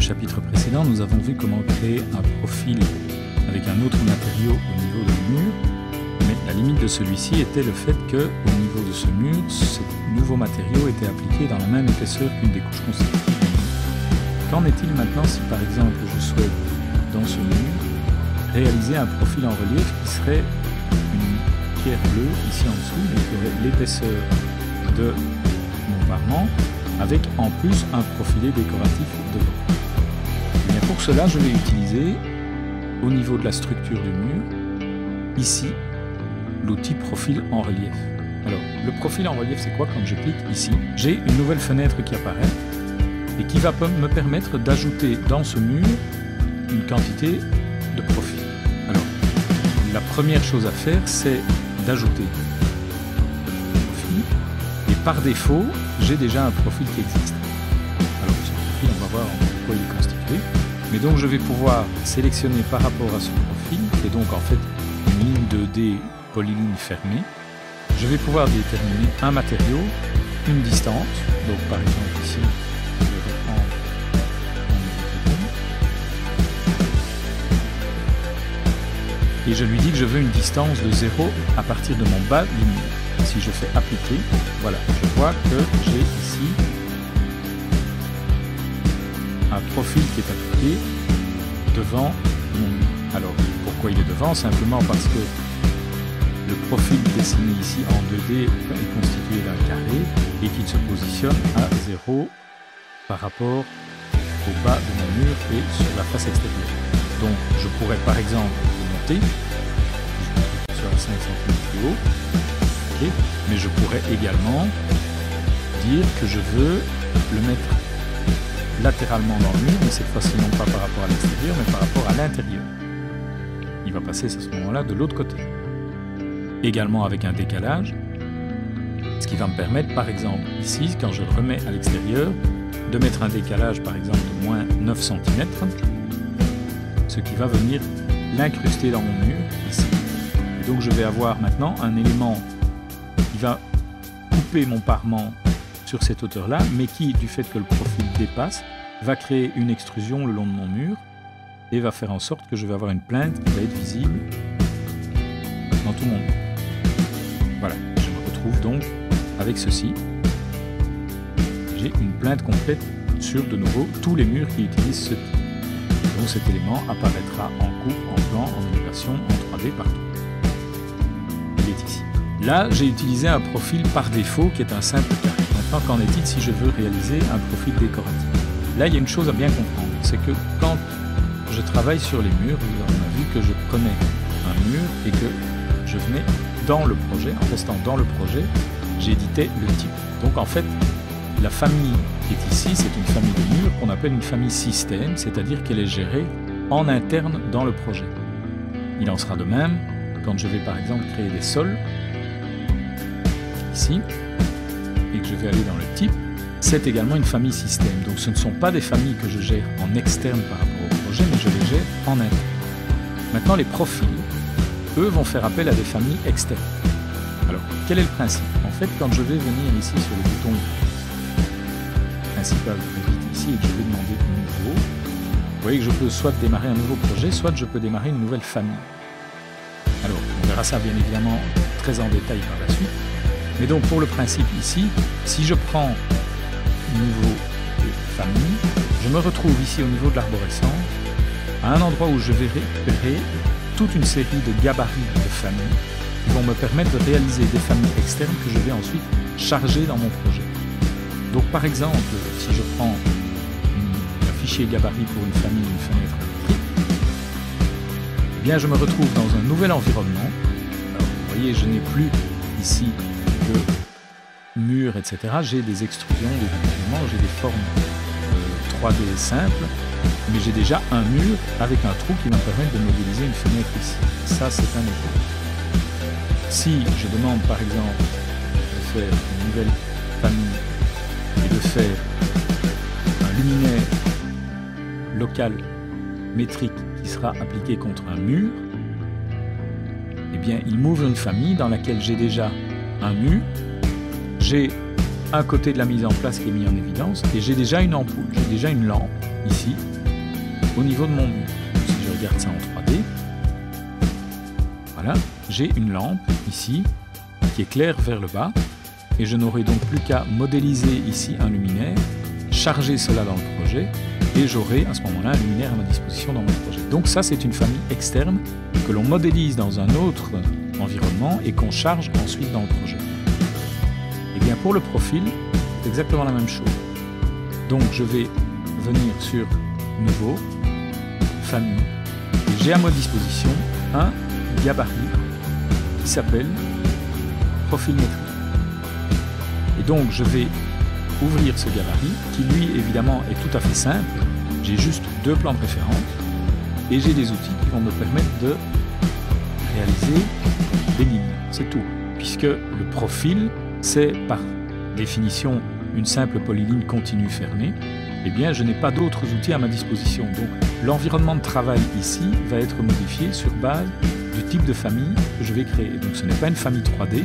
chapitre précédent, nous avons vu comment créer un profil avec un autre matériau au niveau du mur, mais la limite de celui-ci était le fait que, au niveau de ce mur, ce nouveau matériau était appliqué dans la même épaisseur qu'une des couches constitutives. Qu'en est-il maintenant si par exemple je souhaite, dans ce mur, réaliser un profil en relief qui serait une pierre bleue ici en dessous, mais qui aurait l'épaisseur de mon parement, avec en plus un profilé décoratif devant. Et bien pour cela, je vais utiliser, au niveau de la structure du mur, ici, l'outil profil en relief. Alors, le profil en relief, c'est quoi? Quand je clique ici, j'ai une nouvelle fenêtre qui apparaît et qui va me permettre d'ajouter dans ce mur une quantité de profils. Alors, la première chose à faire, c'est d'ajouter un profil. Et par défaut, j'ai déjà un profil qui existe. Alors, ce profil, on va voir en quoi il est constitué. Mais donc, je vais pouvoir sélectionner par rapport à ce profil, qui est donc en fait une ligne 2D polyligne fermée. Je vais pouvoir déterminer un matériau, une distance. Donc, par exemple, ici, je vais reprendre mon bouton. Et je lui dis que je veux une distance de 0 à partir de mon bas du mur. Si je fais appliquer, voilà, je vois que j'ai ici un profil qui est appliqué devant mon mur. Alors, pourquoi il est devant? Simplement parce que le profil dessiné ici en 2D est constitué d'un carré et qu'il se positionne à 0 par rapport au bas de mon mur et sur la face extérieure. Donc, je pourrais par exemple le monter, je sur la 5 cm plus haut, okay, mais je pourrais également dire que je veux le mettre latéralement dans le mur, mais cette fois-ci non pas par rapport à l'extérieur, mais par rapport à l'intérieur. Il va passer à ce moment-là de l'autre côté. Également avec un décalage, ce qui va me permettre, par exemple, ici, quand je le remets à l'extérieur, de mettre un décalage, par exemple, de moins 9 cm, ce qui va venir l'incruster dans mon mur, ici. Et donc je vais avoir maintenant un élément qui va couper mon parement sur cette hauteur-là, mais qui, du fait que le profil dépasse, va créer une extrusion le long de mon mur et va faire en sorte que je vais avoir une plainte qui va être visible dans tout mon mur. Voilà, je me retrouve donc avec ceci. J'ai une plainte complète sur, de nouveau, tous les murs qui utilisent ce type. Donc cet élément apparaîtra en coupe, en plan, en élévation, en 3D, partout. Il est ici. Là, j'ai utilisé un profil par défaut qui est un simple carré. Maintenant, qu'en est-il si je veux réaliser un profil décoratif? Là, il y a une chose à bien comprendre, c'est que quand je travaille sur les murs, on a vu que je prenais un mur et que je venais dans le projet, en restant dans le projet, j'éditais le type. Donc en fait, la famille qui est ici, c'est une famille de murs qu'on appelle une famille système, c'est-à-dire qu'elle est gérée en interne dans le projet. Il en sera de même quand je vais par exemple créer des sols, ici, et que je vais aller dans le type, c'est également une famille système. Donc ce ne sont pas des familles que je gère en externe par rapport au projet, mais je les gère en interne. Maintenant, les profils, eux, vont faire appel à des familles externes. Alors, quel est le principe? En fait, quand je vais venir ici sur le bouton principal, je clique ici et que je vais demander nouveau, vous voyez que je peux soit démarrer un nouveau projet, soit je peux démarrer une nouvelle famille. Alors, on verra ça bien évidemment très en détail par la suite. Mais donc, pour le principe ici, si je prends nouveau famille, je me retrouve ici au niveau de l'arborescence, à un endroit où je vais récupérer toute une série de gabarits de familles qui vont me permettre de réaliser des familles externes que je vais ensuite charger dans mon projet. Donc par exemple, si je prends un fichier gabarit pour une famille, une fenêtre électrique, eh bien je me retrouve dans un nouvel environnement. Alors vous voyez, je n'ai plus ici de murs, etc. J'ai des extrusions, des découlements, j'ai des formes 3D simples, mais j'ai déjà un mur avec un trou qui va me permettre de modéliser une fenêtre ici. Ça, c'est un exemple. Si je demande par exemple de faire une nouvelle famille et de faire un luminaire local métrique qui sera appliqué contre un mur, eh bien il m'ouvre une famille dans laquelle j'ai déjà un mur, j'ai un côté de la mise en place qui est mis en évidence et j'ai déjà une ampoule, j'ai déjà une lampe ici au niveau de mon mur. Si je regarde ça en 3D, voilà, j'ai une lampe ici qui éclaire vers le bas et je n'aurai donc plus qu'à modéliser ici un luminaire, charger cela dans le projet et j'aurai à ce moment-là un luminaire à ma disposition dans mon projet. Donc ça, c'est une famille externe que l'on modélise dans un autre environnement et qu'on charge ensuite dans le projet. Et bien pour le profil, c'est exactement la même chose. Donc je vais venir sur Nouveau, Famille, et j'ai à ma disposition un gabarit qui s'appelle Profil métrique. Et donc je vais ouvrir ce gabarit qui lui évidemment est tout à fait simple. J'ai juste deux plans de référence et j'ai des outils qui vont me permettre de réaliser des lignes, c'est tout. Puisque le profil, c'est par définition une simple polyligne continue fermée, eh bien je n'ai pas d'autres outils à ma disposition. Donc l'environnement de travail ici va être modifié sur base du type de famille que je vais créer. Donc ce n'est pas une famille 3D,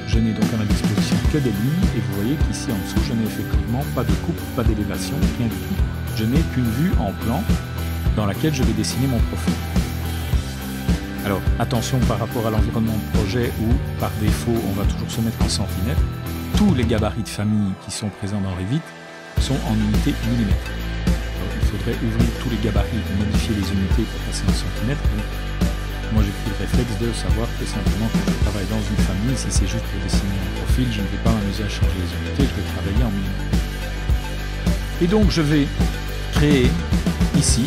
je n'ai donc à ma disposition que des lignes et vous voyez qu'ici en dessous je n'ai effectivement pas de coupe, pas d'élévation, rien du tout. Je n'ai qu'une vue en plan dans laquelle je vais dessiner mon profil. Alors attention par rapport à l'environnement de projet où par défaut on va toujours se mettre en centimètres. Tous les gabarits de famille qui sont présents dans Revit sont en unités millimètres. Alors, il faudrait ouvrir tous les gabarits et modifier les unités pour passer en centimètres. Donc, moi j'ai pris le réflexe de savoir que simplement quand je travaille dans une famille, si c'est juste pour dessiner un profil, je ne vais pas m'amuser à changer les unités, je vais travailler en millimètres. Et donc je vais créer ici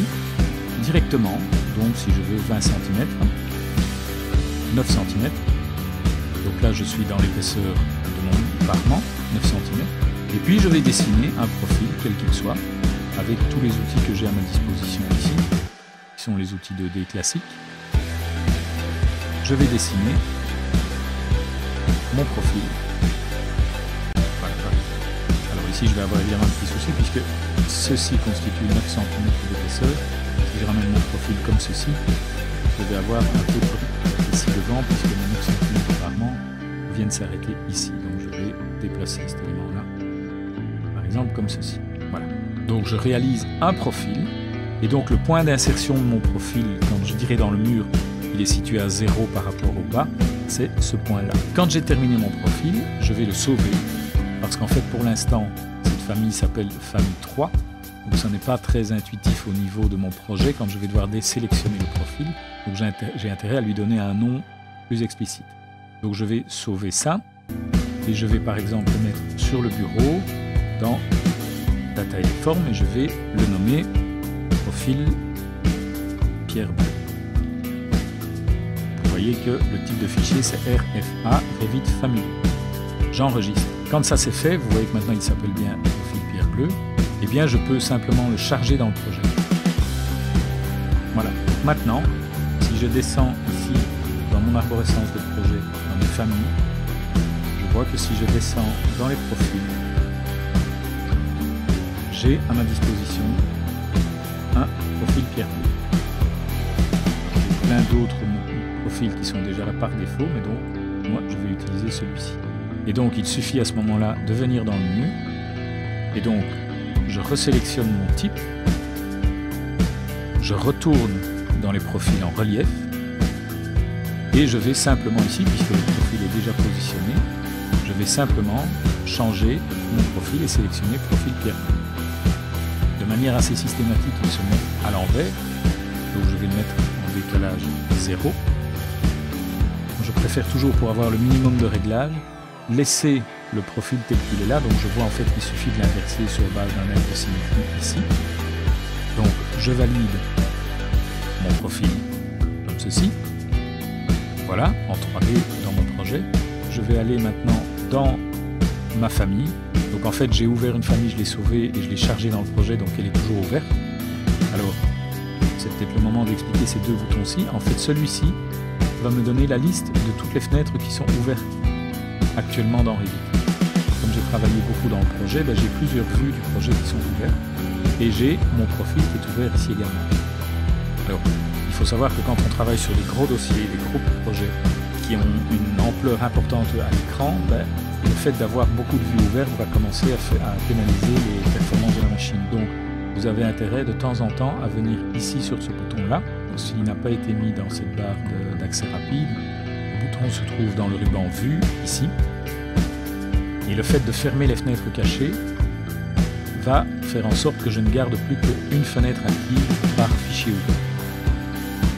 directement, donc si je veux 20 cm, 9 cm, donc là je suis dans l'épaisseur de mon parement, 9 cm, et puis je vais dessiner un profil quel qu'il soit, avec tous les outils que j'ai à ma disposition ici, qui sont les outils 2D classiques. Je vais dessiner mon profil. Voilà. Alors ici je vais avoir évidemment un petit souci, puisque ceci constitue 9 cm d'épaisseur. Si je ramène mon profil comme ceci, je vais avoir un peu ici devant, puisque mes 9 cm parement viennent s'arrêter ici. Donc je vais déplacer cet élément-là, par exemple comme ceci. Voilà. Donc je réalise un profil, et donc le point d'insertion de mon profil, quand je dirais dans le mur, il est situé à 0 par rapport au bas, c'est ce point-là. Quand j'ai terminé mon profil, je vais le sauver, parce qu'en fait pour l'instant, cette famille s'appelle famille 3, donc ça n'est pas très intuitif au niveau de mon projet quand je vais devoir désélectionner le profil, donc j'ai intérêt à lui donner un nom plus explicite. Donc je vais sauver ça, et je vais par exemple le mettre sur le bureau, dans Data et forme, et je vais le nommer profil pierre bleue. Vous voyez que le type de fichier c'est RFA Revit Family. J'enregistre. Quand ça c'est fait, vous voyez que maintenant il s'appelle bien profil pierre bleue, et bien je peux simplement le charger dans le projet. Voilà. Maintenant, si je descends ici dans mon arborescence de projet, dans mes familles, je vois que si je descends dans les profils, j'ai à ma disposition un profil pierre bleue. J'ai plein d'autres profils qui sont déjà là par défaut, mais donc moi je vais utiliser celui-ci. Et donc il suffit à ce moment-là de venir dans le menu, et donc je resélectionne mon type, je retourne dans les profils en relief, et je vais simplement ici, puisque le profil est déjà positionné, je vais simplement changer mon profil et sélectionner profil pierre bleue. De manière assez systématique, il se met à l'envers, donc je vais le mettre en décalage 0. Je préfère toujours, pour avoir le minimum de réglage, laisser le profil tel qu'il est là, donc je vois en fait qu'il suffit de l'inverser sur base d'un axe de symétrie ici. Donc je valide mon profil comme ceci, voilà, en 3D dans mon projet. Je vais aller maintenant dans ma famille. Donc en fait j'ai ouvert une famille, je l'ai sauvée et je l'ai chargée dans le projet, donc elle est toujours ouverte. Alors c'est peut-être le moment d'expliquer ces deux boutons-ci. En fait celui-ci va me donner la liste de toutes les fenêtres qui sont ouvertes actuellement dans Revit. Comme j'ai travaillé beaucoup dans le projet, j'ai plusieurs vues du projet qui sont ouvertes et j'ai mon profil qui est ouvert ici également. Alors il faut savoir que quand on travaille sur des gros dossiers, des gros projets qui ont une ampleur importante à l'écran, le fait d'avoir beaucoup de vues ouvertes va commencer à pénaliser les performances de la machine. Donc vous avez intérêt de temps en temps à venir ici sur ce bouton-là. S'il n'a pas été mis dans cette barre d'accès rapide, le bouton se trouve dans le ruban Vue, ici. Et le fait de fermer les fenêtres cachées va faire en sorte que je ne garde plus qu'une fenêtre active par fichier ouvert.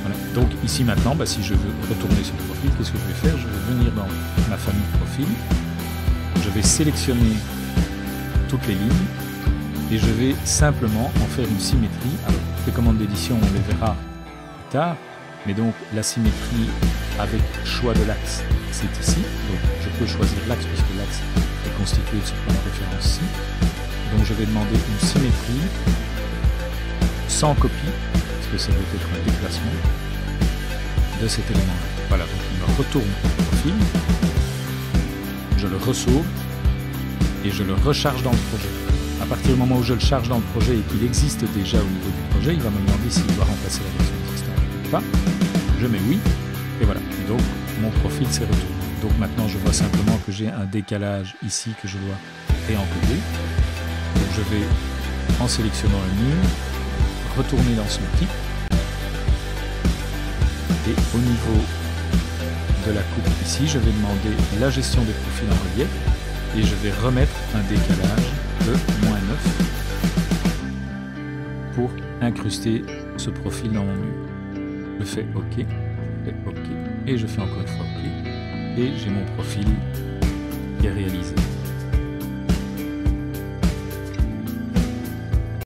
Voilà. Donc ici maintenant, si je veux retourner sur le profil, qu'est-ce que je vais faire? Je vais venir dans ma famille de profils, je vais sélectionner toutes les lignes et je vais simplement en faire une symétrie. Alors, les commandes d'édition, on les verra plus tard, mais donc la symétrie avec choix de l'axe, c'est ici. Donc je peux choisir l'axe puisque l'axe est constitué de ce point de référence ici. Donc je vais demander une symétrie sans copie, parce que ça doit être un déplacement de cet élément-là. Voilà, donc il me retourne au profil, je le ressauve et je le recharge dans le projet. À partir du moment où je le charge dans le projet et qu'il existe déjà au niveau du projet, il va me demander s'il doit remplacer la version existante ou pas. Je mets oui, et voilà. Et donc mon profil s'est retourné. Donc maintenant je vois simplement que j'ai un décalage ici que je dois réencoder. Donc je vais, en sélectionnant un mur, retourner dans son type. Et au niveau de la coupe ici, je vais demander la gestion des profils en relief. Et je vais remettre un décalage de -9 pour incruster ce profil dans mon mur. Je fais OK, et je fais encore une fois OK. Et j'ai mon profil qui est réalisé.